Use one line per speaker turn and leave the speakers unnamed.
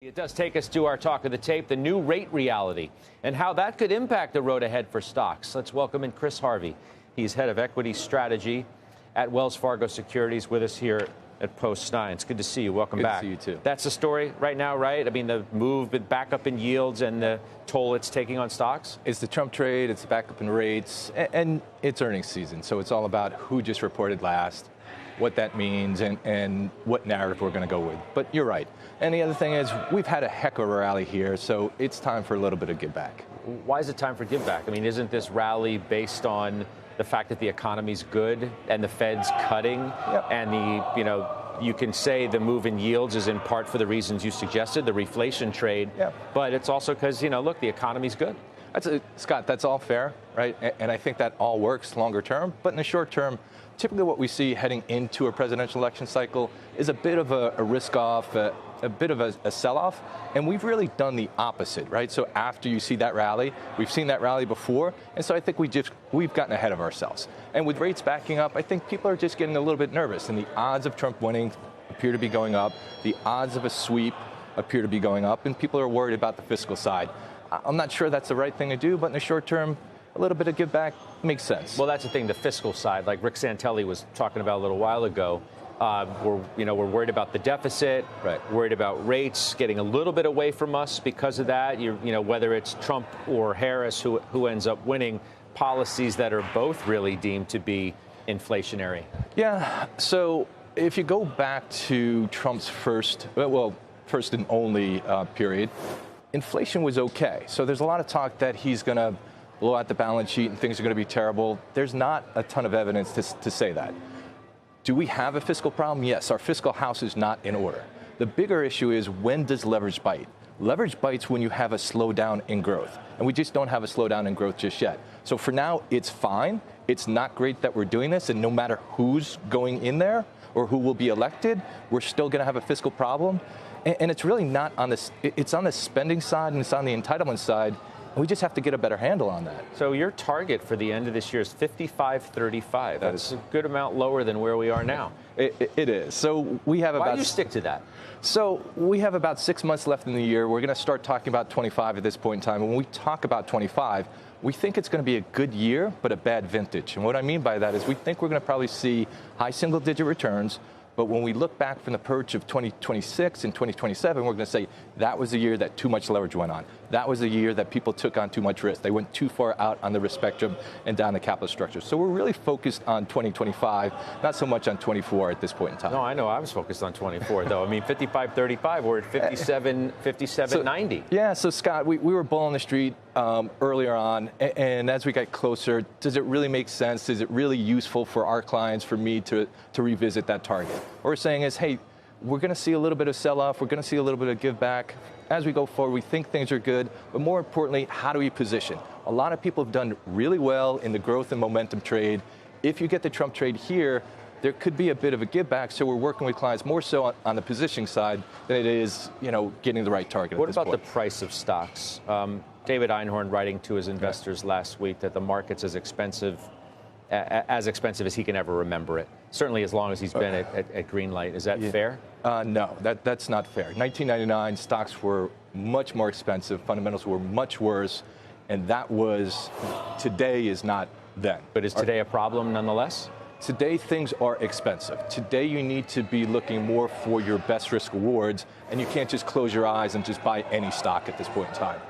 It does take us to our talk of the tape, the new rate reality, and how that could impact the road ahead for stocks. Let's welcome in Chris Harvey. He's head of equity strategy at Wells Fargo Securities with us here at Post 9. It's good to see you. Welcome back.
Good to see you, too.
That's the story right now, right? I mean, the move back up in yields and the toll it's taking on stocks?
It's the Trump trade, it's back up in rates, and it's earnings season. So it's all about who just reported last, what that means, and what narrative we're going to go with. But you're right. And the other thing is, we've had a heck of a rally here, so it's time for a little bit of give back.
Why is it time for give back? I mean, isn't this rally based on the fact that the economy's good and the Fed's cutting?
Yep.
And you can say the move in yields is in part for the reasons you suggested, the reflation trade.
Yep.
But it's also because, look, the economy's good.
Scott, that's all fair, right? And I think that all works longer term. But in the short term, typically what we see heading into a presidential election cycle is a bit of a risk-off, a bit of a sell-off. And we've really done the opposite, right? So after you see that rally, we've seen that rally before. And so I think we've gotten ahead of ourselves. And with rates backing up, I think people are just getting a little bit nervous. And the odds of Trump winning appear to be going up. The odds of a sweep appear to be going up. And people are worried about the fiscal side. I'm not sure that's the right thing to do, but in the short term, a little bit of give back makes sense.
Well, that's the thing, the fiscal side, like Rick Santelli was talking about a little while ago. We're worried about the deficit,
right.
Worried about rates getting a little bit away from us because of that. Whether it's Trump or Harris who ends up winning, policies that are both really deemed to be inflationary.
Yeah. So if you go back to Trump's first and only period, inflation was okay. So there's a lot of talk that he's going to blow out the balance sheet and things are going to be terrible. There's not a ton of evidence to say that. Do we have a fiscal problem? Yes, our fiscal house is not in order. The bigger issue is, when does leverage bite? Leverage bites when you have a slowdown in growth, and we just don't have a slowdown in growth just yet. So for now, it's fine. It's not great that we're doing this, and no matter who's going in there or who will be elected, we're still going to have a fiscal problem. And it's really not on this. It's on the spending side and it's on the entitlement side. And we just have to get a better handle on that.
So your target for the end of this year is 55.35. That's a good amount lower than where we are now.
It is. So we have
Why do you stick to that?
So we have about 6 months left in the year. We're going to start talking about 25 at this point in time. And when we talk about 25, we think it's going to be a good year, but a bad vintage. And what I mean by that is we think we're going to probably see high single-digit returns. But when we look back from the perch of 2026 and 2027, we're going to say that was the year that too much leverage went on. That was the year that people took on too much risk. They went too far out on the risk spectrum and down the capital structure. So we're really focused on 2025, not so much on 24 at this point in time.
No, I know. I was focused on 24, though. I mean, 55.35, we're at 57.90.
Yeah, so Scott, we were bull on the street earlier on, and as we got closer, does it really make sense? Is it really useful for our clients, for me to revisit that target? What we're saying is, hey, we're going to see a little bit of sell-off. We're going to see a little bit of give back. As we go forward, we think things are good. But more importantly, how do we position? A lot of people have done really well in the growth and momentum trade. If you get the Trump trade here, there could be a bit of a give back. So we're working with clients more so on the positioning side than it is, getting the right target.
What about the price of stocks? David Einhorn writing to his investors last week that the market's as expensive as he can ever remember it. Certainly as long as he's been at Greenlight. Is that fair?
No, that's not fair. 1999, stocks were much more expensive. Fundamentals were much worse. And today is not then.
But is today a problem nonetheless?
Today, things are expensive. Today, you need to be looking more for your best risk rewards. And you can't just close your eyes and just buy any stock at this point in time.